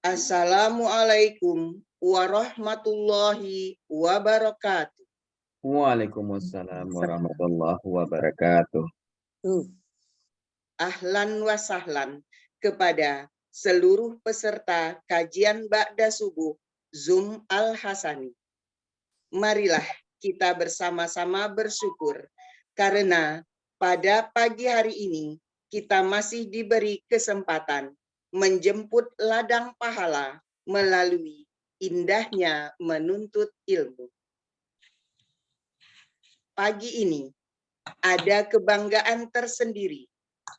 Assalamualaikum warahmatullahi wabarakatuh. Waalaikumsalam warahmatullahi wabarakatuh. Ahlan wa sahlan kepada seluruh peserta kajian Ba'da Subuh Zoom Al-Hasani. Marilah kita bersama-sama bersyukur karena pada pagi hari ini kita masih diberi kesempatan menjemput ladang pahala melalui indahnya menuntut ilmu. Pagi ini ada kebanggaan tersendiri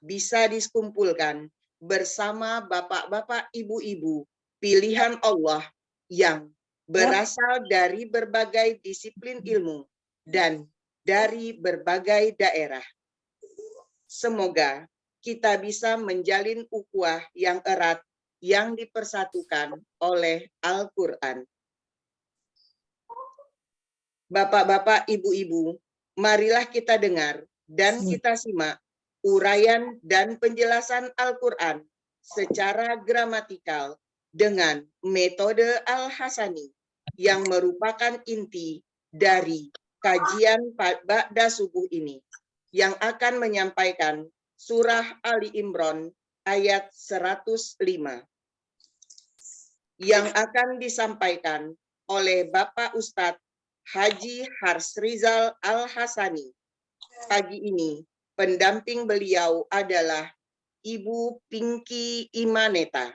bisa dikumpulkan bersama bapak-bapak, ibu-ibu pilihan Allah yang berasal dari berbagai disiplin ilmu dan dari berbagai daerah. Semoga kita bisa menjalin ukhuwah yang erat yang dipersatukan oleh Al-Quran. Bapak-bapak, ibu-ibu, marilah kita dengar dan kita simak uraian dan penjelasan Al-Quran secara gramatikal dengan metode Al-Hasani yang merupakan inti dari kajian Ba'da Subuh ini yang akan menyampaikan Surah Ali Imran ayat 105 yang akan disampaikan oleh Bapak Ustadz Haji Harsrizal Al-Hasani. Pagi ini pendamping beliau adalah Ibu Pinky Imaneta.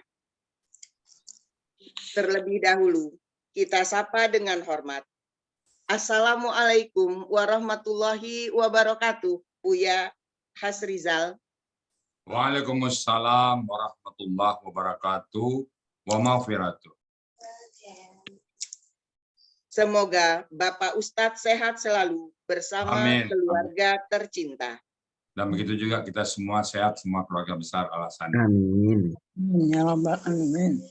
Terlebih dahulu kita sapa dengan hormat. Assalamualaikum warahmatullahi wabarakatuh, Buya Hasrizal. Waalaikumsalam warahmatullahi wabarakatuh wa maghfiratuh. Semoga Bapak Ustadz sehat selalu bersama Amin. keluarga tercinta. Dan begitu juga kita semua sehat, semua keluarga besar Al-Hasani. Amin. Ya Rabbal Alamin.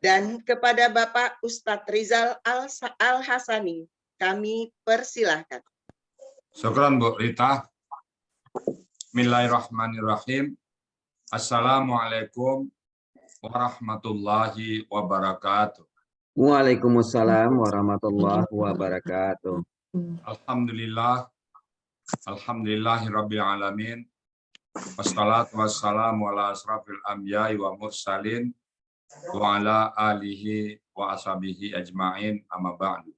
Dan kepada Bapak Ustadz Rizal Al-Hasani, kami persilahkan. Syukran Bu Rita. Bismillahirrahmanirrahim. Assalamualaikum warahmatullahi wabarakatuh. Waalaikumsalam warahmatullahi wabarakatuh. Alhamdulillah. Alhamdulillahirabbil alamin. Wassalatu wassalamu ala asrafil anbiya'i wa mursalin wa ala alihi wa ashabihi ajma'in amma ba'du.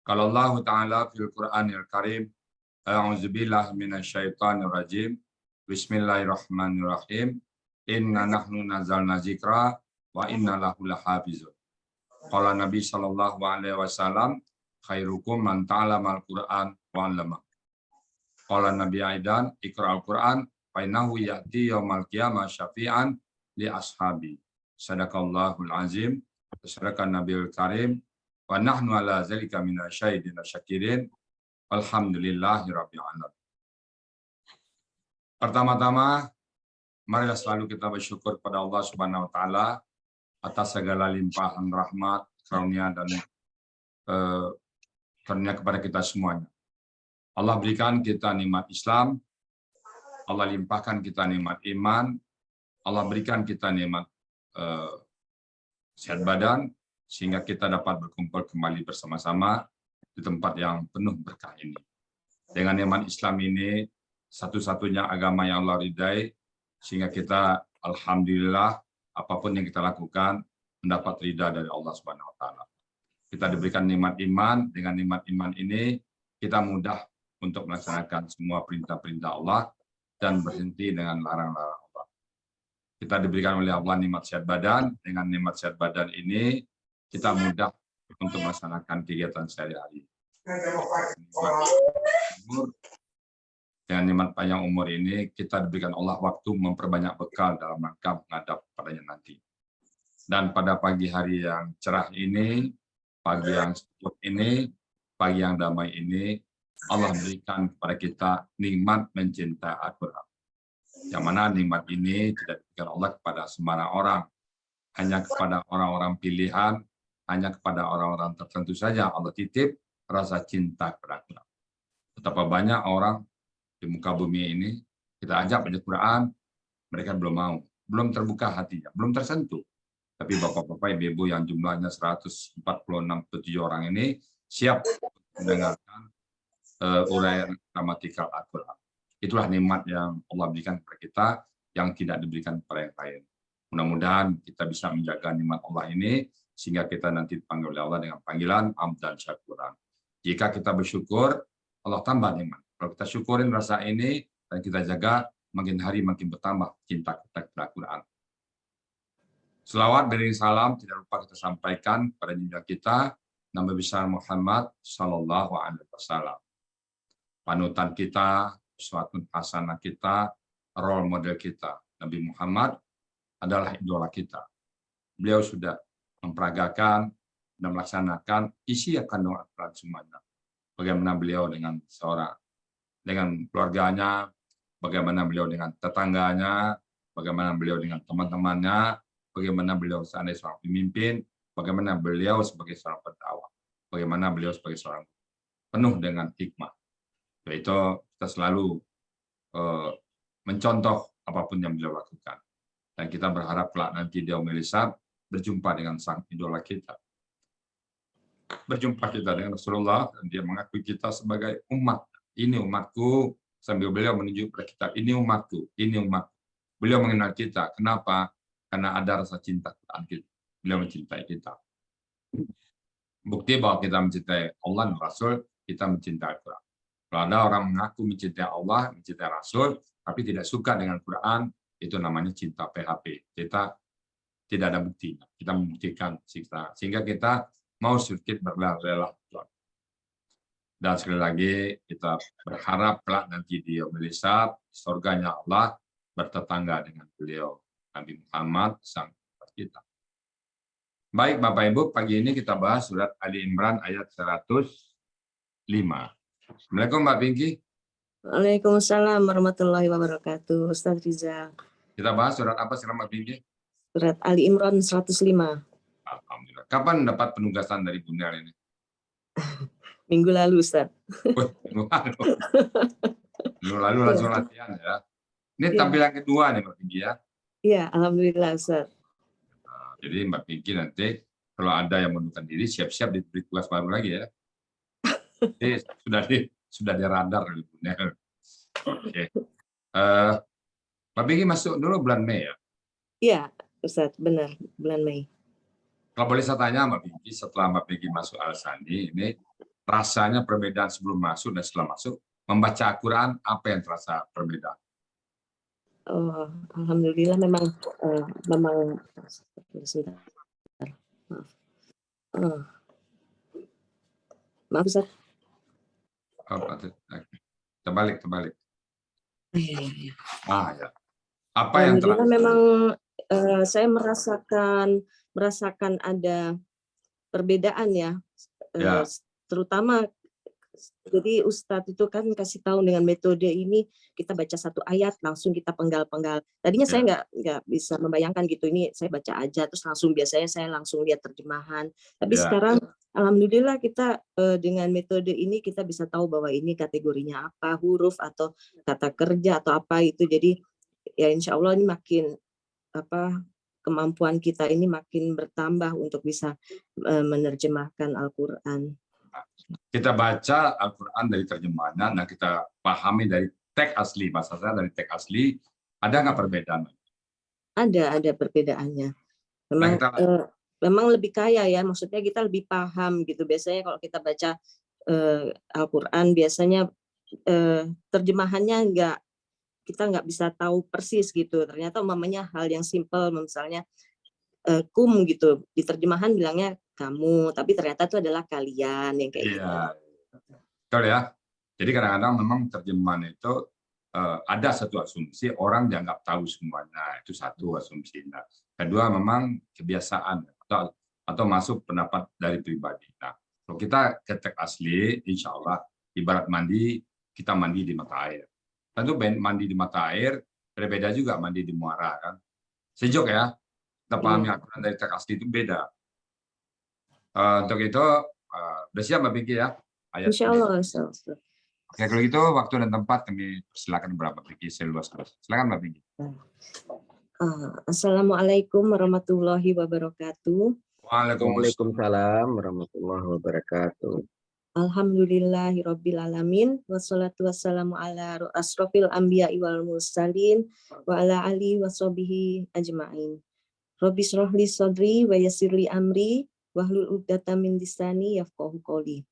Qala Allah Ta'ala fil Qur'anil Karim, a'udzubillahi minasyaitonir rajim. Bismillahirrahmanirrahim. Inna nahnu nazzalna dzikra wa inna lahu lahafizun. Qala Nabi sallallahu alaihi wasallam, khairukum man ta'allamal Qur'an wa 'allama. Qala Nabi aidan, iqra'al Qur'an fa innahu ya'ti yaumal qiyamah syafi'an li ashabi. Sadaqallahul azim, sadaqan nabiyul karim, wa nahnu ala zalika minasyahidin syakirin. Alhamdulillahi rabbil alamin. Pertama-tama, marilah selalu kita bersyukur pada Allah Subhanahu wa taala atas segala limpahan rahmat, karunia dan karunia kepada kita semuanya. Allah berikan kita nikmat Islam, Allah limpahkan kita nikmat iman, Allah berikan kita nikmat sehat badan, sehingga kita dapat berkumpul kembali bersama-sama di tempat yang penuh berkah ini. Dengan nikmat Islam ini, satu-satunya agama yang Allah ridai, sehingga kita alhamdulillah apapun yang kita lakukan mendapat ridha dari Allah Subhanahu wa taala. Kita diberikan nikmat iman, dengan nikmat iman ini kita mudah untuk melaksanakan semua perintah-perintah Allah dan berhenti dengan larang-larang Allah. Kita diberikan oleh Allah nikmat sehat badan, dengan nikmat sehat badan ini kita mudah untuk melaksanakan kegiatan sehari-hari. Dengan nikmat panjang umur ini, kita diberikan Allah waktu memperbanyak bekal dalam rangka menghadap padanya nanti. Dan pada pagi hari yang cerah ini, pagi yang sejuk ini, pagi yang damai ini, Allah berikan kepada kita nikmat mencintai Al-Quran. Yang mana nikmat ini tidak diberikan Allah kepada sembarang orang, hanya kepada orang-orang pilihan, hanya kepada orang-orang tertentu saja Allah titip rasa cinta kepada Al-Quran. Betapa banyak orang di muka bumi ini, kita ajak baca Quran, mereka belum mau. belum terbuka hatinya, belum tersentuh. Tapi bapak-bapak, ibu-ibu yang jumlahnya 147 orang ini siap mendengarkan uraian gramatikal Al-Quran. Itulah nikmat yang Allah berikan kepada kita yang tidak diberikan kepada yang lain. Mudah-mudahan kita bisa menjaga nikmat Allah ini sehingga kita nanti dipanggil oleh Allah dengan panggilan hamd dan syakuran. Jika kita bersyukur, Allah tambah nikmat. Kalau kita syukurin rasa ini dan kita jaga, makin hari makin bertambah cinta kita kepada Al-Quran. Selawat beriring salam tidak lupa kita sampaikan pada junjungan kita Nabi besar Muhammad Sallallahu Alaihi Wasallam. Panutan kita, uswatun hasanah kita, role model kita. Nabi Muhammad adalah idola kita. Beliau sudah memperagakan dan melaksanakan isi kandungan Al-Quran semuanya. Bagaimana beliau dengan keluarganya, bagaimana beliau dengan tetangganya, bagaimana beliau dengan teman-temannya, bagaimana beliau sebagai seorang pemimpin, bagaimana beliau sebagai seorang pendakwah, bagaimana beliau sebagai seorang penuh dengan hikmah. Yaitu kita selalu mencontoh apapun yang beliau lakukan. Dan kita berharap kelak nanti di yaumil hisab berjumpa dengan sang idola kita. Berjumpa kita dengan Rasulullah dan dia mengakui kita sebagai umat. Ini umatku, sambil beliau menunjuk kepada kita, ini umatku, ini umatku. Beliau mengenal kita. Kenapa? Karena ada rasa cinta Quran kita. Beliau mencintai kita. Bukti bahwa kita mencintai Allah dan Rasul, kita mencintai Al-Quran. Kalau ada orang mengaku mencintai Allah, mencintai Rasul, tapi tidak suka dengan Quran, itu namanya cinta PHP. Kita tidak ada buktinya. Kita membuktikan sehingga kita mau sedikit berlelah-lelah. Dan sekali lagi kita berharap kelak nanti di yaumil hisab, surganya Allah bertetangga dengan beliau Nabi Muhammad sang kita. Baik Bapak Ibu, pagi ini kita bahas surat Ali Imran ayat 105. Assalamualaikum Mbak Pinky. Waalaikumsalam warahmatullahi wabarakatuh. Ustaz Rizal. Kita bahas surat apa sekarang Mbak Pinky? Surat Ali Imran 105. Alhamdulillah. Kapan dapat penugasan dari Bunda ini? Minggu lalu, Ustaz. Minggu lalu langsung latihan ya. Ini tampilan kedua nih Mbak Pinky ya. Iya, alhamdulillah Ustaz. Nah, jadi Mbak Pinky nanti kalau ada yang mengundurkan diri siap-siap diberi tugas baru lagi ya. Jadi sudah di radar oleh Bunda. Oke. Mbak Pinky masuk dulu bulan Mei ya? Iya, Ustaz, benar, bulan Mei. Kalau boleh saya tanya Mbak Pinky, setelah Mbak Pinky masuk Al-Sani, ini rasanya perbedaan sebelum masuk dan setelah masuk, membaca Al-Quran, apa yang terasa perbedaan? Oh, alhamdulillah memang sebentar. Maaf. Maaf Ustaz. Terbalik. Iya. Ya. Apa yang terasa? Memang saya merasakan ada perbedaan ya. Terutama jadi Ustadz itu kan kasih tahu dengan metode ini kita baca satu ayat langsung kita penggal-penggal. Tadinya saya nggak bisa membayangkan gitu, ini saya baca aja terus langsung, biasanya saya langsung lihat terjemahan. Tapi sekarang alhamdulillah kita dengan metode ini kita bisa tahu bahwa ini kategorinya apa, huruf atau kata kerja atau apa itu. Jadi ya insya Allah ini makin kemampuan kita ini makin bertambah untuk bisa menerjemahkan Al-Quran. Kita baca Al-Quran dari terjemahannya, nah kita pahami dari teks asli, bahasa saya dari teks asli, ada nggak perbedaan? Ada perbedaannya. Memang lebih kaya ya, maksudnya kita lebih paham gitu. Biasanya kalau kita baca Al-Quran, biasanya terjemahannya kita nggak bisa tahu persis gitu. Ternyata umpamanya hal yang simpel, misalnya kum gitu, di terjemahan bilangnya kamu, tapi ternyata itu adalah kalian yang kayak gitu. Betul ya. Jadi kadang-kadang memang terjemahan itu ada satu asumsi, orang dianggap tahu semuanya, itu satu asumsinya. Kedua memang kebiasaan atau masuk pendapat dari pribadi. Nah, kalau kita ke teks asli, insya Allah ibarat mandi, kita mandi di mata air. Tentu mandi di mata air berbeda juga mandi di muara kan. Sejuk ya. Kita pahami Al-Quran dari teks asli itu beda. Untuk itu, udah siap Mbak Pinky ya? Insya Allah. Oke, kalau gitu waktu dan tempat kami persilakan Mbak Pinky seluas-luas. Silakan Mbak Pinky. Assalamualaikum warahmatullahi wabarakatuh. Waalaikumsalam warahmatullahi wabarakatuh. Alhamdulillahirabbil alamin wassalatu wassalamu ala asrofil anbiya'i wal mursalin wa ala alihi washabihi ajmain. Rabbi shrahli sadri wa yassirli amri wahlul 'uqdatam min lisani yafqahu qawli.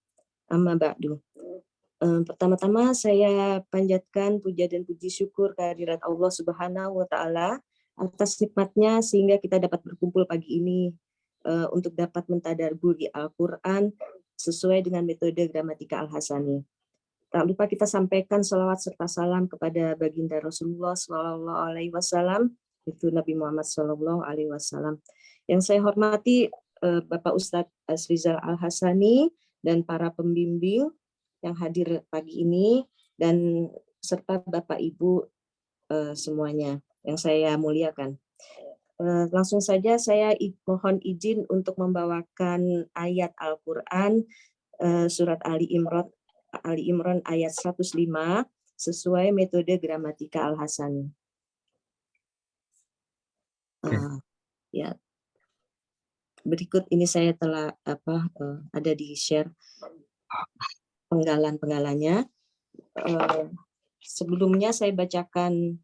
Amma ba'du. Pertama-tama saya panjatkan puja dan puji syukur kehadirat Allah Subhanahu wa taala atas nikmatnya sehingga kita dapat berkumpul pagi ini untuk dapat mentadabburi Al-Qur'an sesuai dengan metode gramatika Al-Hasani. Tak lupa kita sampaikan salawat serta salam kepada baginda Rasulullah Shallallahu Alaihi Wasallam, itu Nabi Muhammad Shallallahu Alaihi Wasallam. Yang saya hormati Bapak Ustadz Asrizal Al-Hasani dan para pembimbing yang hadir pagi ini dan serta Bapak Ibu semuanya yang saya muliakan. Langsung saja saya mohon izin untuk membawakan ayat Al-Quran surat Ali Imran ayat 105 sesuai metode gramatika Al-Hasani. Ya, berikut ini saya telah ada di share penggalan-penggalannya. Sebelumnya saya bacakan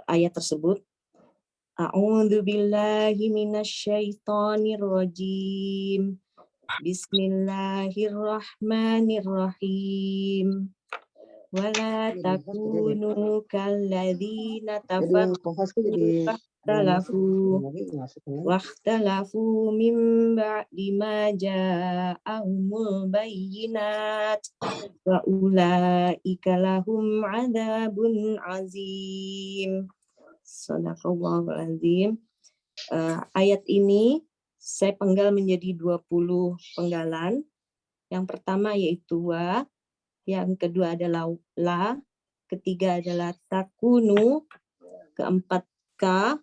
ayat tersebut. A'udzu billahi minasyaitonir rajim. Bismillahirrahmanirrahim. Wala takunu kalladzina wakhtalafu min ba'di ma ja'ahumul bayyinat wa ulaika lahum 'adzabun 'azim. Shadaqallahul azim. Ayat ini saya penggal menjadi 20 penggalan. Yang pertama yaitu wa, yang kedua adalah la, ketiga adalah takunu, keempat ka,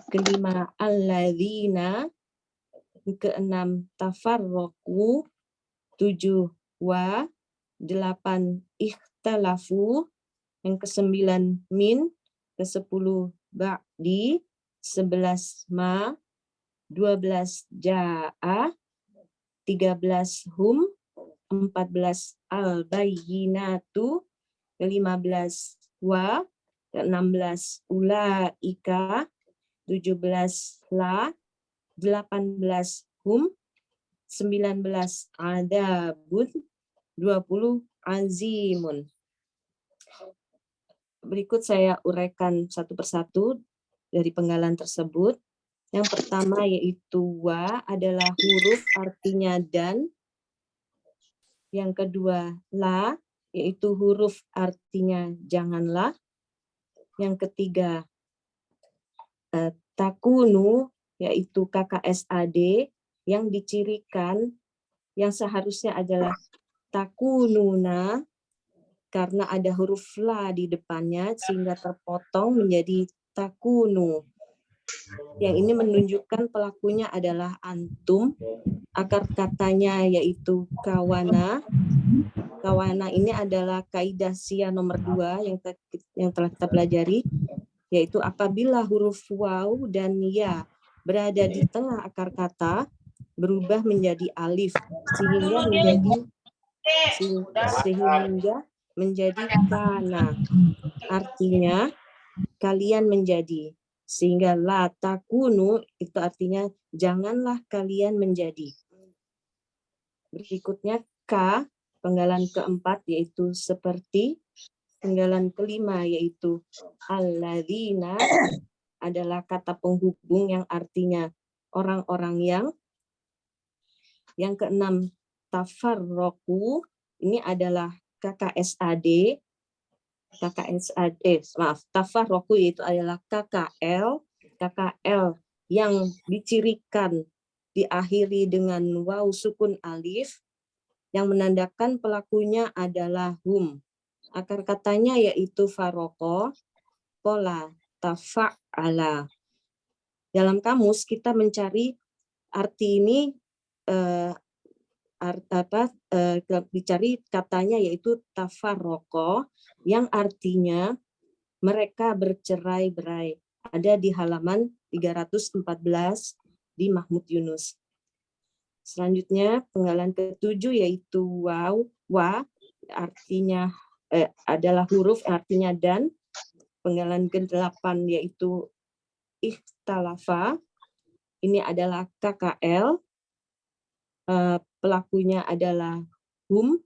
kelima alladzina, keenam tafarraqu, 7 wa, 8 ikhtalafu, yang ke-9 min, ke-10 ba'di, 11 ma, 12 ja'a, 13 hum, 14 al-bayyinatu, 15 wa, 16 ulaika, 17 la, 18 hum, 19 adabun, 20 azimun. Berikut saya uraikan satu persatu dari penggalan tersebut. Yang pertama yaitu wa adalah huruf artinya dan. Yang kedua la yaitu huruf artinya janganlah. Yang ketiga takunu yaitu KKSAD yang dicirikan yang seharusnya adalah takununa karena ada huruf la di depannya sehingga terpotong menjadi takunu. Yang ini menunjukkan pelakunya adalah antum. Akar katanya yaitu kawana. Kawana ini adalah kaidah sia nomor 2 yang telah kita pelajari, yaitu apabila huruf waw dan ya berada di tengah akar kata berubah menjadi alif sehingga menjadi kana. Artinya kalian menjadi. Sehingga la takunu itu artinya janganlah kalian menjadi. Berikutnya ka, penggalan keempat yaitu seperti. Penggalan kelima yaitu alladzina adalah kata penghubung yang artinya orang-orang yang. Yang keenam tafarroku, ini adalah KKSAD. Tafarroku yaitu adalah KKL yang dicirikan diakhiri dengan waw sukun alif yang menandakan pelakunya adalah hum. Akar katanya yaitu faroko, pola, tafa'ala. Dalam kamus kita mencari arti ini dicari katanya yaitu tafarroko yang artinya mereka bercerai-berai ada di halaman 314 di Mahmud Yunus. Selanjutnya penggalan ke-7 yaitu wa artinya adalah huruf artinya dan. Penggalan ke-8 yaitu ikhtalafa, ini adalah KKL, pelakunya adalah hum,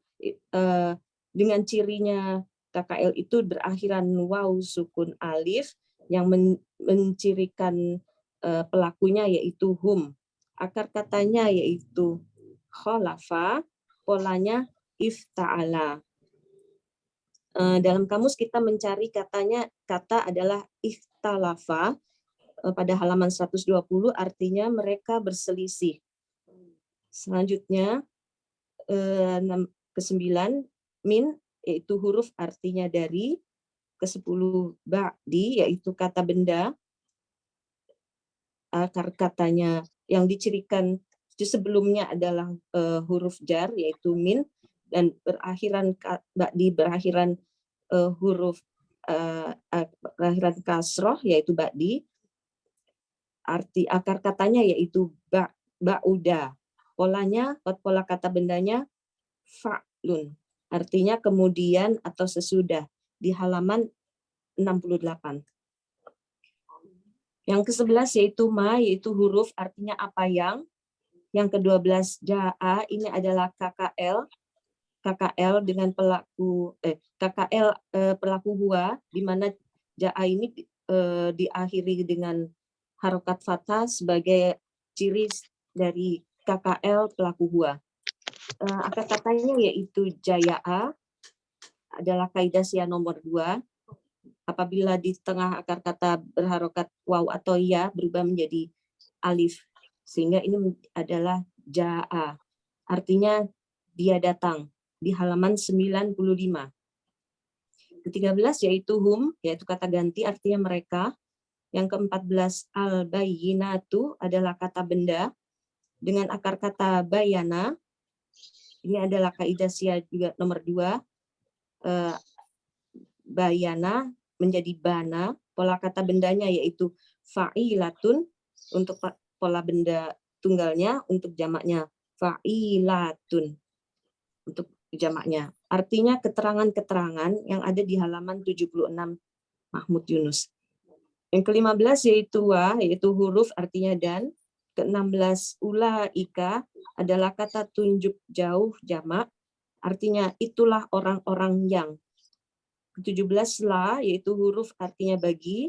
dengan cirinya KKL itu berakhiran waw sukun alif, yang mencirikan pelakunya yaitu hum. Akar katanya yaitu khalafa, polanya ifta'ala. Dalam kamus kita mencari kata adalah ikhtalafa, pada halaman 120 artinya mereka berselisih. Selanjutnya ke-9 min yaitu huruf artinya dari. Ke-10 ba'di yaitu kata benda. Akar katanya yang dicirikan sebelumnya adalah huruf jar yaitu min, dan berakhiran huruf berakhiran kasroh yaitu ba'di. Arti akar katanya yaitu ba'uda. Pola kata bendanya fa'lun. Artinya kemudian atau sesudah, di halaman 68. Yang ke-11 yaitu ma, yaitu huruf artinya apa yang. Yang ke-12 ja'a, ini adalah KKL dengan pelaku pelaku huwa, di mana ja'a ini diakhiri dengan harokat fathah sebagai ciri dari KKL pelaku huwa. Akar katanya yaitu jaya'a, adalah kaidah syiah nomor 2. Apabila di tengah akar kata berharokat waw atau ya berubah menjadi alif, sehingga ini adalah ja'a. Artinya dia datang, di halaman 95. Ke-13 yaitu hum, yaitu kata ganti artinya mereka. Yang ke-14 al-bayyinatu adalah kata benda dengan akar kata bayana. Ini adalah kaidah syiah juga nomor 2. Bayana menjadi bana, pola kata bendanya yaitu fa'ilatun untuk pola benda tunggalnya, untuk jamaknya fa'ilatun untuk jamaknya. Artinya keterangan-keterangan yang ada di halaman 76 Mahmud Yunus. Yang ke-15 yaitu wa, yaitu huruf artinya dan. Ke-16 ulaika adalah kata tunjuk jauh jamak, artinya itulah orang-orang yang. Ke-17 la, yaitu huruf artinya bagi.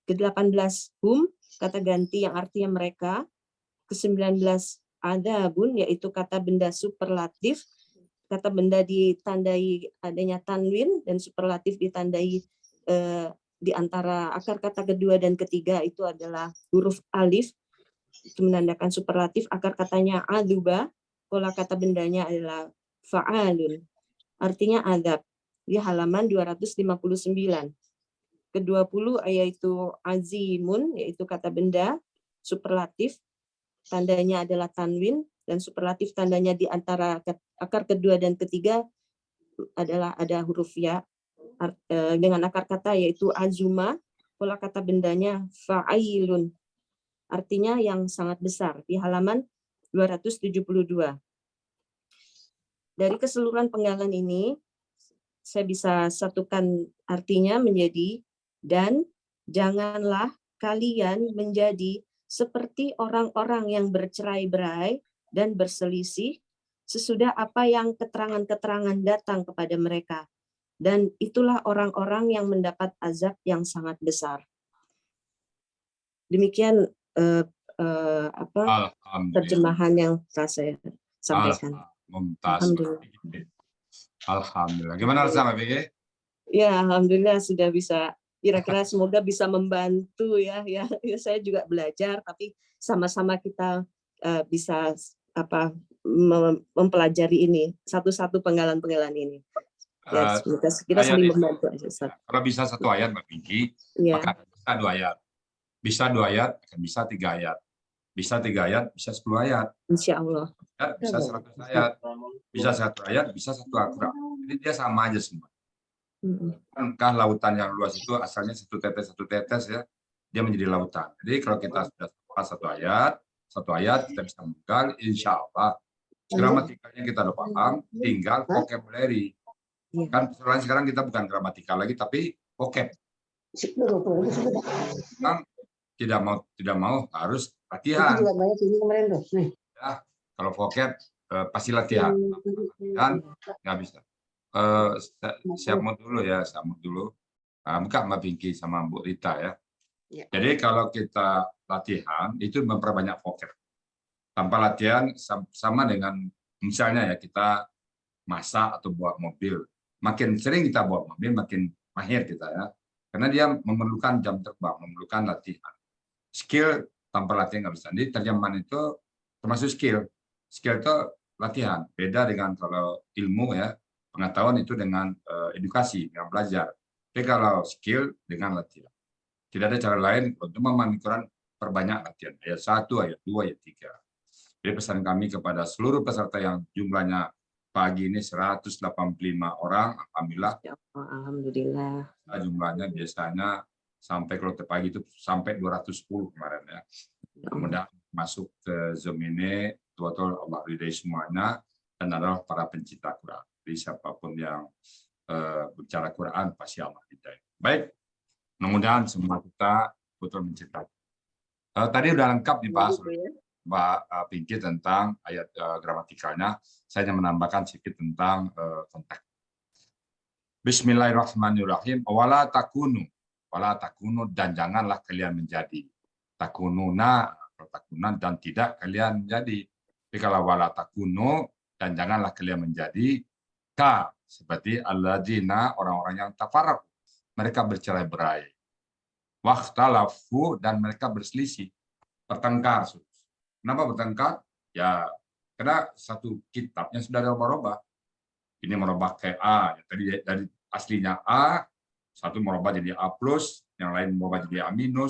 Ke-18 hum, kata ganti yang artinya mereka. Ke-19 adabun, yaitu kata benda superlatif. Kata benda ditandai adanya tanwin, dan superlatif ditandai di antara akar kata kedua dan ketiga itu adalah huruf alif, itu menandakan superlatif. Akar katanya aduba, pola kata bendanya adalah fa'alun, artinya adab, di halaman 259. Ke-20 yaitu azimun, yaitu kata benda superlatif, tandanya adalah tanwin, dan superlatif tandanya di antara akar kedua dan ketiga adalah ada huruf ya, dengan akar kata yaitu azuma, pola kata bendanya fa'ilun, artinya yang sangat besar, di halaman 272. Dari keseluruhan penggalan ini, saya bisa satukan artinya menjadi, dan janganlah kalian menjadi seperti orang-orang yang bercerai-berai dan berselisih sesudah apa yang keterangan-keterangan datang kepada mereka. Dan itulah orang-orang yang mendapat azab yang sangat besar. Demikian terjemahan yang saya sampaikan. Alhamdulillah. Alhamdulillah. Gimana sama BG? Ya, alhamdulillah sudah bisa. Kira-kira semoga bisa membantu ya. Saya juga belajar, tapi sama-sama kita bisa mempelajari ini satu-satu penggalan-penggalan ini. Ya, kita saling membantu aja. Kalau bisa satu ayat Mbak Pinky, maka bisa 2 ayat. Bisa 2 ayat, akan bisa 3 ayat. Bisa 3 ayat, bisa 10 ayat. Insya Allah. Bisa 100 ayat. Bisa 1 ayat, bisa 1 Al-Quran. Jadi dia sama aja semua. Bukankah lautan yang luas itu asalnya satu tetes ya. dia menjadi lautan. Jadi kalau kita sudah sepakat satu ayat kita bisa menggal, insya Allah gramatikanya kita udah paham, tinggal vocabulary. Kan persoalan sekarang kita bukan gramatikal lagi, tapi vocab. Kan tidak mau harus latihan. Ya, kalau vocab pasti latihan. Kan nggak bisa. Siap mood dulu ya, siap mood dulu. Buka Mbak Pinky sama Bu Rita ya. Jadi kalau kita latihan itu memperbanyak vocab. Tanpa latihan sama dengan misalnya ya kita masak atau bawa mobil. Makin sering kita bawa mobil, makin mahir kita ya. Karena dia memerlukan jam terbang, memerlukan latihan. Skill tanpa latihan nggak bisa. Jadi terjemahan itu termasuk skill. Skill itu latihan. Beda dengan kalau ilmu ya, pengetahuan itu dengan edukasi, dengan belajar. Tapi kalau skill dengan latihan. Tidak ada cara lain untuk memahami Quran, perbanyak latihan. Ayat 1, ayat 2, ayat 3. Jadi pesan kami kepada seluruh peserta yang jumlahnya pagi ini 185 orang, alhamdulillah. Alhamdulillah. Jumlahnya biasanya sampai kalau pagi itu sampai 210 kemarin ya. Mudah masuk ke Zoom ini, betul Allah ridai semuanya dan adalah para pencipta Quran. Jadi siapapun yang bicara Quran pasti Allah ridai. Baik, mudah-mudahan semua kita betul mencipta. Tadi udah lengkap dibahas Mbak Pinky tentang ayat gramatikalnya. Saya hanya menambahkan sedikit tentang konteks. Bismillahirrahmanirrahim. Wala takunu dan janganlah kalian menjadi. Takununa, takunan dan tidak kalian menjadi. Jadi kalau wala takunu dan janganlah kalian menjadi seperti alladzina orang-orang yang tafarraqu. Mereka bercerai-berai. Wakhtalafu dan mereka berselisih, bertengkar. Kenapa bertengkar? Ya, karena satu kitabnya sudah ada merubah. Ini merubah ke A. Tadi dari aslinya A, satu merubah jadi A+, yang lain merubah jadi A-, yang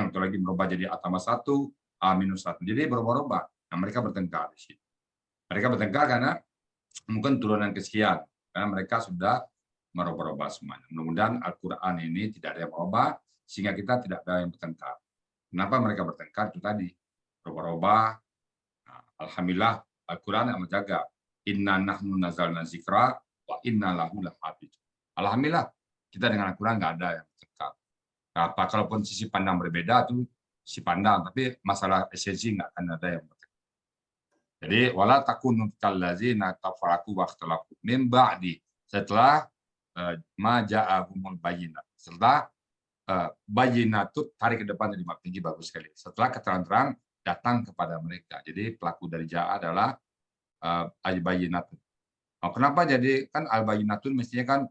satu lagi merubah jadi A+1, A-1. Jadi berubah-ubah. Nah, mereka bertengkar di situ. Mereka bertengkar karena mungkin turunan kesekian. Karena mereka sudah merubah-ubah semuanya. Mudah-mudahan Al-Quran ini tidak ada yang merubah, sehingga kita tidak ada yang bertengkar. Kenapa mereka bertengkar? Itu tadi. Berubah-ubah. Nah, alhamdulillah Al-Quran yang menjaga. Inna nahnu nazalna zikra wa inna lahu lahafidz. Alhamdulillah kita dengan Al-Quran nggak ada yang bertengkar. Apa kalaupun sisi pandang berbeda itu sisi pandang, tapi masalah esensi nggak akan ada yang bertengkar. Jadi wala takunu kallazina tafarraqu wa ikhtalafu min ba'di, setelah maja'ahumul bayyinat. Setelah bayyinatut, tarik ke depan dari tinggi bagus sekali. Setelah keterangan datang kepada mereka. Jadi pelaku dari ja'a adalah al-bayyinatun. Kenapa jadi kan al-bayyinatun mestinya kan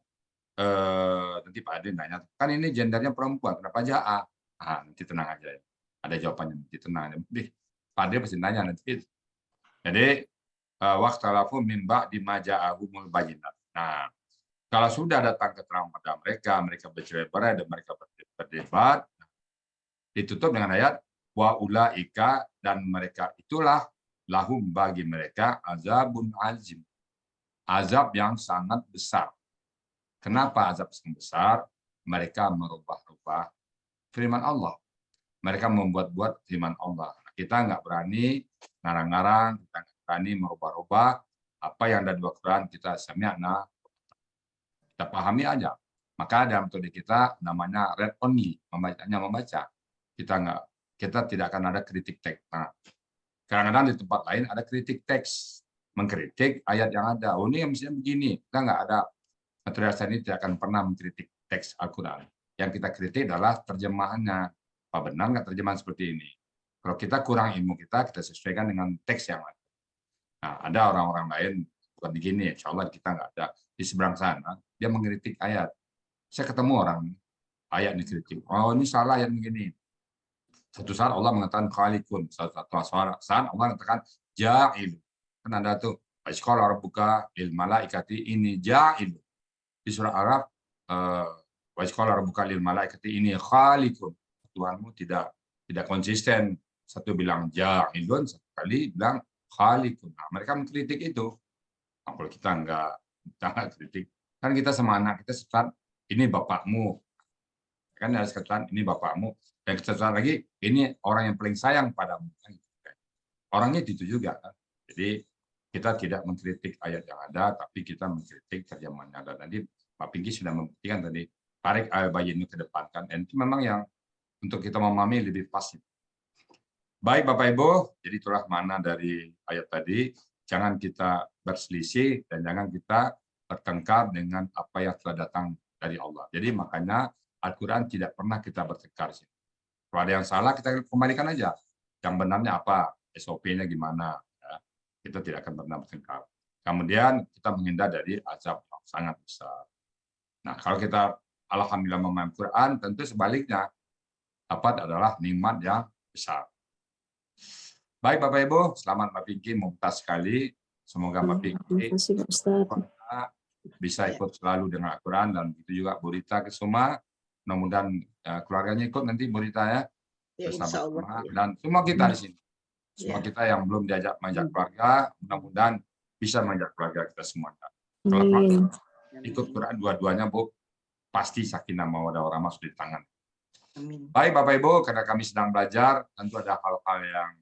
nanti Pak Ade nanya, kan ini gendernya perempuan, kenapa ja'a? Nanti tenang aja ya. Ada jawabannya, nanti tenang. Pak Ade pasti nanya nanti. Jadi waqtalafu min ba'di ma ja'ahumul bayyinat. Nah, kalau sudah datang keterangan pada mereka, mereka bercerai-berai dan mereka berdebat, ditutup dengan ayat wa ulaika, dan mereka itulah lahum bagi mereka azabun azim. Azab yang sangat besar. Kenapa azab yang besar? Mereka merubah-rubah firman Allah. Mereka membuat-buat firman Allah. Kita nggak berani ngarang-ngarang, kita nggak berani merubah-rubah apa yang ada di Al-Quran. Kita sami'na, kita pahami aja. Maka dalam metode kita namanya read only, membaca. Kita tidak akan ada kritik teks. Nah, kadang-kadang di tempat lain ada kritik teks, mengkritik ayat yang ada. Oh, ini mestinya begini. Kita nggak ada, material ini tidak akan pernah mengkritik teks Al-Quran. Yang kita kritik adalah terjemahannya. Apa benar nggak terjemahan seperti ini? Kalau kita kurang ilmu kita sesuaikan dengan teks yang ada. Nah, ada orang-orang lain bukan begini, insya Allah kita nggak ada. Di seberang sana, dia mengkritik ayat. Saya ketemu orang, ayat dikritik. Oh, ini salah ayat begini. Satu saat Allah mengatakan khaliqun, satu saat Allah mengatakan ja'il. Kan ada tuh, Qala rabbuka lil malaikati ini ja'il. Di surah Araf, Qala rabbuka lil malaikati ini khaliqun. Tuhanmu tidak konsisten. Satu bilang ja'ilun, satu kali bilang khaliqun. Nah, mereka mengkritik itu. Nah, kalau kita enggak kritik, kan kita sama anak kita Ustaz, ini bapakmu. Kan ada ketentuan ini bapakmu, dan ketentuan lagi ini orang yang paling sayang padamu. Orangnya itu juga kan. Jadi kita tidak mengkritik ayat yang ada, tapi kita mengkritik terjemahannya. Dan tadi Pak Pinky sudah membuktikan tadi, tarik ayat bayin ke depan kan. Dan itu memang yang untuk kita memahami lebih pasti. Baik Bapak Ibu, jadi itulah makna dari ayat tadi. Jangan kita berselisih dan jangan kita bertengkar dengan apa yang telah datang dari Allah. Jadi makanya Al-Quran tidak pernah kita bertengkar. Kalau ada yang salah kita kembalikan aja. Yang benarnya apa? SOP-nya gimana? Kita tidak akan pernah bertengkar. Kemudian kita menghindar dari azab yang sangat besar. Nah, kalau kita alhamdulillah memahami Quran, tentu sebaliknya dapat adalah nikmat yang besar. Baik Bapak Ibu, selamat Pak Pinky, mumtaz sekali. Semoga Pak Pinky bisa ikut selalu dengan Al-Quran dan begitu juga Bu Rita Kesuma. Mudah-mudahan keluarganya ikut nanti Bu Rita ya. Bersama dan semua kita di sini. Semua kita yang belum diajak mengajak keluarga, mudah-mudahan bisa mengajak keluarga kita semuanya. Kalau ikut Quran dua-duanya, Bu, pasti sakinah mawaddah warahmah sudah di tangan. Amin. Baik Bapak Ibu, karena kami sedang belajar, tentu ada hal-hal yang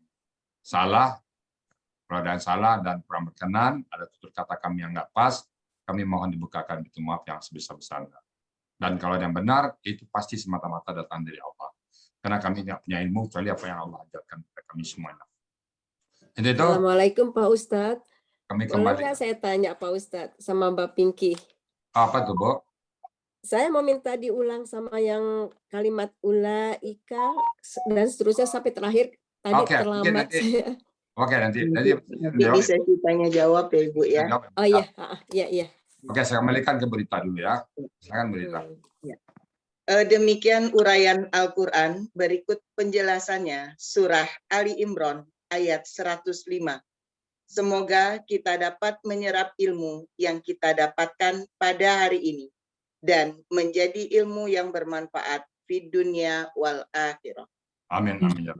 salah, kalau ada yang salah dan kurang berkenan, ada tutur kata kami yang nggak pas, kami mohon dibukakan pintu maaf yang sebesar-besarnya. Dan kalau yang benar, itu pasti semata-mata datang dari Allah. Karena kami tidak punya ilmu, kecuali apa yang Allah ajarkan kepada kami semuanya. Itu, Assalamualaikum Pak Ustadz. kami Boleh kembali. nggak saya tanya Pak Ustadz sama Mbak Pinky? Apa tuh, Bu? Saya mau minta diulang sama yang kalimat ulaika dan seterusnya sampai terakhir. Tadi Oke, terlambat nanti. saya. Oke, nanti Jadi sesi tanya jawab ya Ibu ya. Oh iya, iya. Oke, saya kembalikan ke Berita dulu ya. Silakan Berita. Demikian uraian Al-Quran, berikut penjelasannya surah Ali Imran ayat 105. Semoga kita dapat menyerap ilmu yang kita dapatkan pada hari ini dan menjadi ilmu yang bermanfaat di dunia wal akhirah. Amin. Amin.